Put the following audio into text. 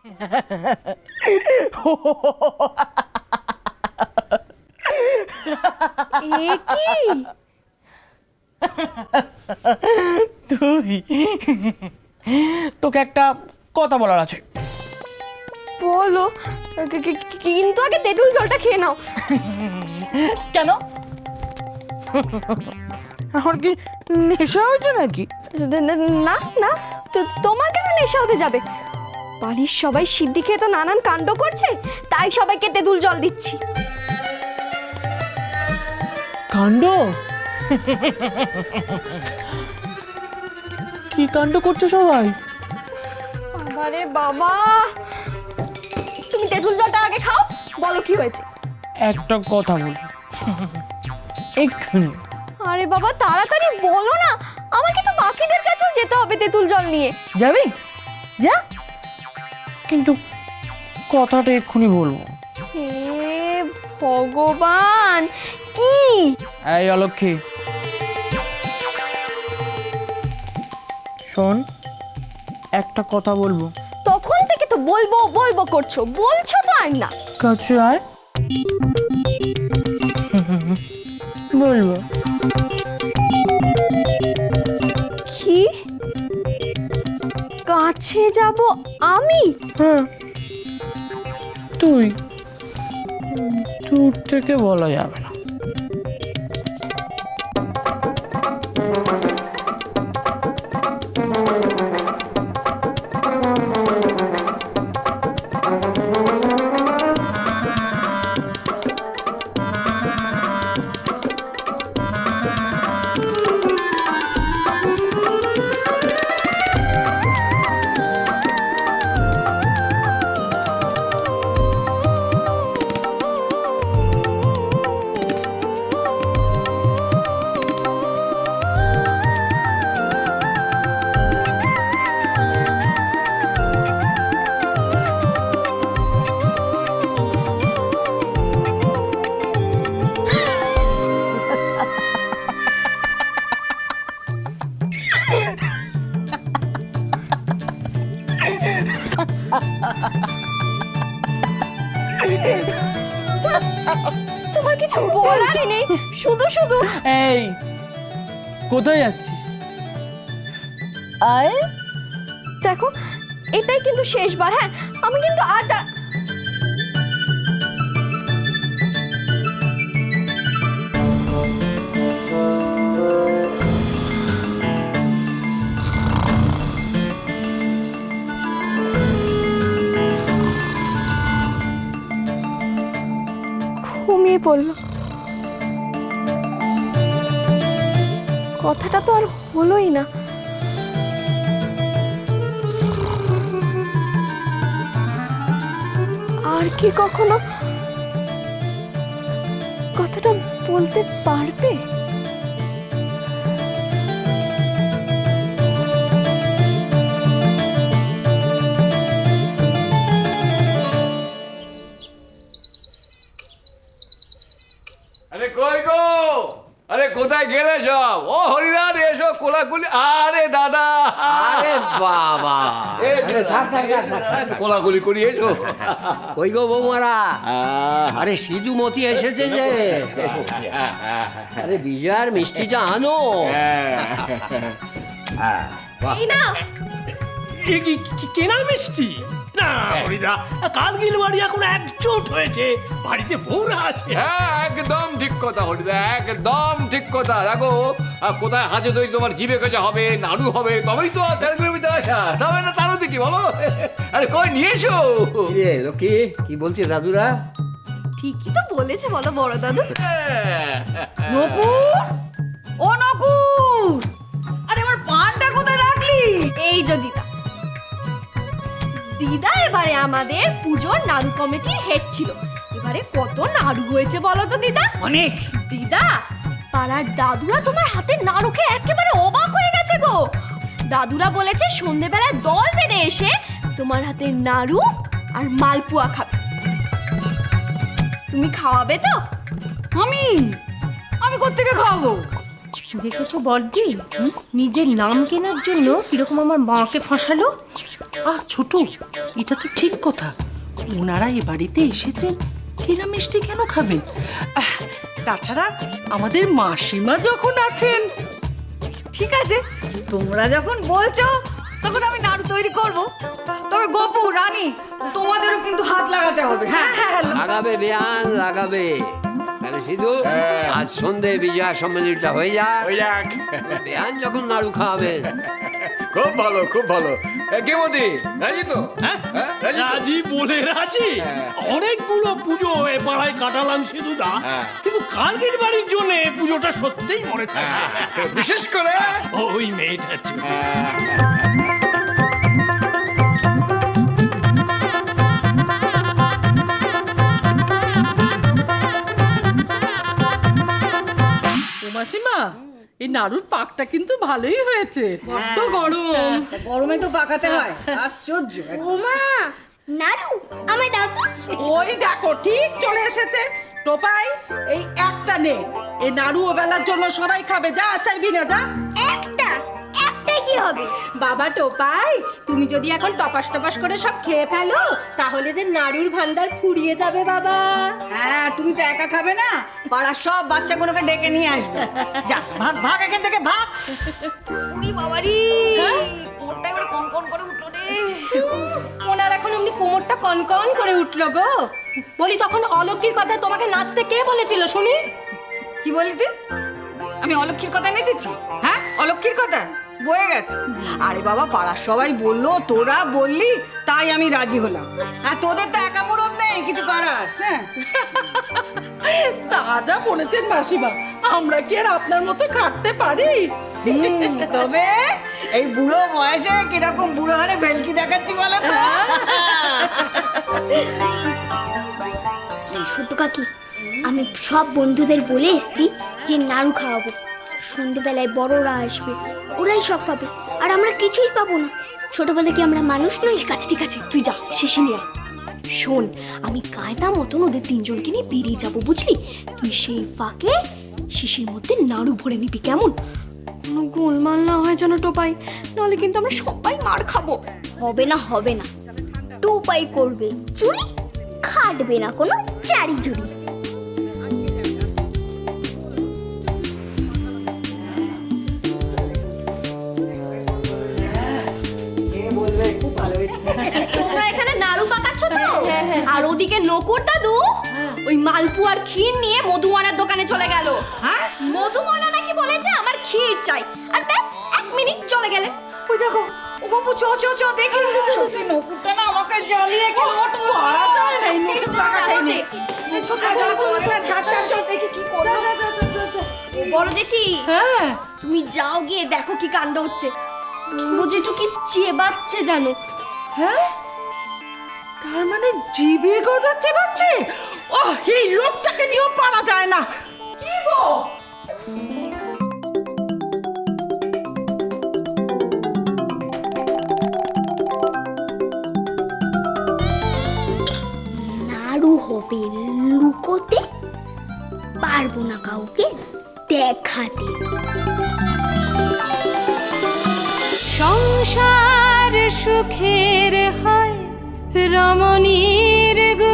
তুই, তোকে একটা কথা বলার আছে। বলো, কিন্তু আগে তেঁতুল জলটা খেয়ে নাও। কেন? আমার কি নেশা হয়েছে নাকি? না না, তোমার কেন নেশা হতে যাবে? বাড়ির সবাই সিদ্ধি খেয়ে তো নানান কাণ্ড করছে, তাই সবাইকে তেঁতুল জল দিচ্ছি। কাণ্ড? কি কাণ্ড করছো সবাই? আরে বাবা, তুমি তেঁতুল জলটা আগে খাও, বলো কি হয়েছে। একটা কথা বল এক্ষুনি। আরে বাবা তাড়াতাড়ি বলো না, আমাকে তো বাকিদের কাছেও যেতে হবে তেঁতুল জল নিয়ে। যাবি? যা, কিন্তু কথাটা এক্ষুনি বলবো। হে ভগবান, কি? এই অলক্ষী, শোন, একটা কথা বলবো। তখন থেকে তো বলবো বলবো করছো, বলছো তো আর না। কাছে আয়, বলবো। কি? কাছে যাব আমি? হ্যাঁ, তুই। দূর থেকে বলা যাবে না। তোমার কিছু বলারই নেই, শুধু শুধু। এই, কোথায় যাচ্ছিস? আয়। দেখো, এটাই কিন্তু শেষবার। হ্যাঁ, আমি কিন্তু আর ঘুমিয়ে পড়লো। কথাটা তো আর হলোই না। আর কি কখনো কথাটা বলতে পারবে? আরে কই গো, আরে কোথায় গেলে সব? ও হরিদান এসো, কোলাকুলি। আরে দাদা, আরে বাবা, কোলাকুলি করি এসো। কই গো বৌমারা? আরে সিধুমতি এসেছে যে। আরে বিজয়ার মিষ্টিটা আনো। এই না, কেনা মিষ্টি না হরিদা, কালগিল বাড়ি এখন একজোট হয়েছে, বাড়িতে বউরা আছে। হ্যাঁ, একদম ঠিক কথা হরিদা, একদম ঠিক কথা। দেখো, কোথায় হাজে দই তোমার জিভে কাছে হবে, নাড়ু হবে, তবেই তো তেলগুলোতে আসা, তবে না তারও কি বলো? আরে কই নিয়ে এসো। লক্ষ্মী, কি বলছে দাদুরা? ঠিকই তো বলেছে, বলো বড় দাদু। নকুর, ও নকুর, আরে আমার পানটা কোথায় রাখলি? এই যে দিদা, দিদা এবারে আমাদের পুজোর নাড়ু কমিটির হেড ছিল। এবারে কত নাড়ু হয়েছে বলো তো দিদা? অনেক। দিদা, পাড়ার দাদুরা তোমার হাতের নাড়ু খেয়ে একেবারে অবাক হয়ে গেছে গো। দাদুরা বলেছে সন্ধেবেলায় দল বেঁধে এসে তোমার হাতের নাড়ু আর মালপোয়া খাবে। তুমি খাওয়াবে তো? আমি কোত্থেকে খাওয়াবো? দেখেছো বড়দি, নিজের নাম কেনার জন্য কিরকম আমার মাকে ফাঁসালো। ছোট, এটা তো ঠিক কথা। ওনারা এ বাড়িতে এসেছেন, কেনা মিষ্টি কেন খাবেন? তাছাড়া আমাদের মাসিমা যখন আছেন। ঠিক আছে, তোমরা যখন বলছো তখন আমি নাড়ু তৈরি করব। তবে গপু, রানী, তোমাদেরও কিন্তু হাত লাগাতে হবে। হ্যাঁ হ্যাঁ, লাগাবে বেয়ান, লাগাবে। তাহলে সিধু, আজ সন্ধে বিজয়া সম্মেলনটা হয়ে যাক। ওই যাক। বেয়ান যখন নাড়ু খাওয়াবেন। খুব ভালো, খুব ভালো। কে মতি, রাজি তো? হ্যাঁ? রাজি তো? রাজি বলে রাজি। হ্যাঁ। অনেকগুলো পুজো এ পাড়ায় কাটালাম সিধুদা, হ্যাঁ। কিন্তু কালকের বাড়ির জন্য পুজোটা সত্যিই মনে থাকে। বিশেষ করে ওই মেয়েটা ছিল। ও মাসিমা, এই নাড়ুর পাকটা কিন্তু ভালোই হয়েছে। বড্ড গরম। গরমে তো পাকাতে হয়। আশ্চর্য। ওমা, নাড়ু আমায় দাও তো। ওই দেখো, ঠিক চলে এসেছে। টোপাই, এই একটা নে। এই নাড়ু ও বেলার জন্য সবাই খাবে। যা, চাইবি না, যা। একটাই কি হবে? বাবা টোপাই, তুমি যদি এখন টপাস টপাস করে সব খেয়ে ফেলো, তাহলে যে নাড়ুর ভান্ডার ফুরিয়ে যাবে বাবা। হ্যাঁ, তুমি তো একা খাবে না, পাড়ার সব বাচ্চাগুলোকে ডেকে নিয়ে আসবে। যা, ভাগ ভাগ এখান থেকে, ভাগ। উড়ি বাবারি, কোমরটা এবারে কনকন করে উঠলো রে। ওনার এখন এমনি কোমরটা কনকন করে উঠলো গো। বলি, তখন অলক্ষীর কথা তোমাকে নাচতে কে বলেছিল শুনি? কি বলি তুই? আমি অলক্ষীর কথা নেচেছি? হ্যাঁ, অলক্ষীর কথা বয়ে গেছে। আরে বাবা, পাড়ার সবাই বললো, তোরা বললি, তাই আমি রাজি হলাম। আর তোদের তো একা মুরত নেই কিছু করার। হ্যাঁ, তা যা বলেছেন মাসিমা, আমরা কি আর আপনার মতো খাটতে পারি? তবে এই বুড়ো বয়সে কিরকম বুড়ো হারে ভেলকি দেখাচ্ছি বলো তো। ছোট কাকি, আমি সব বন্ধুদের বলে এসেছি যে নাড়ু খাওয়াবো। সন্ধ্যেবেলায় বড়রা আসবে, ওরাই সব পাবে, আর আমরা কিছুই পাবো না। ছোটবেলায় কি আমরা মানুষ নই? ঠিক আছে ঠিক আছে, তুই যা, শিশি নিয়ে আয়। শোন, আমি কায়দা মতন ওদের তিনজনকে নিয়ে বেরিয়ে যাবো, বুঝলি? তুই সেই ফাঁকে শিশির মধ্যে নাড়ু ভরে নিবি, কেমন? কোনো গোলমাল না হয় যেন টোপাই, নাহলে কিন্তু আমরা সবাই মার খাবো। হবে না হবে না, টোপাই করবে চুরি, খাটবে না কোনো চারি চুরি। তোমরা এখানে নাড়ু পাকাচ্ছ তো? আর ওদিকে নকুর দাদু ওই মালপুয়ার ক্ষীর নিয়ে মধুমনার দোকানে চলে গেল। হ্যাঁ, মধুমনা নাকি বলেছে আমার ক্ষীর চাই, আর ব্যাস 1 মিনিট চলে গেলে। ওই দেখো, ও বাবু, চ চ চ, দেখি সত্যি নকুরটা না আমাকে জ্বালিয়ে কি মোটো পারা যায়। এই নতুন টাকা খাইনি। ছোট ছাড়, দেখি কি করবে। বড় জেঠি, হ্যাঁ, তুমি যাও গিয়ে দেখো কি কাণ্ড হচ্ছে। মিঙ্গো জেঠু কি চেবাচ্ছে জানো? হ্যাঁ, তার মানে জিভে গজাচ্ছে বাচ্চে। ও, এই লোকটাকে নিয়েও পারা যায় না। কি গো? নাড়ু হবে লুকোতে, পারবো না কাউকে দেখাতে। সংসার সুখের হয় রমণীর গো।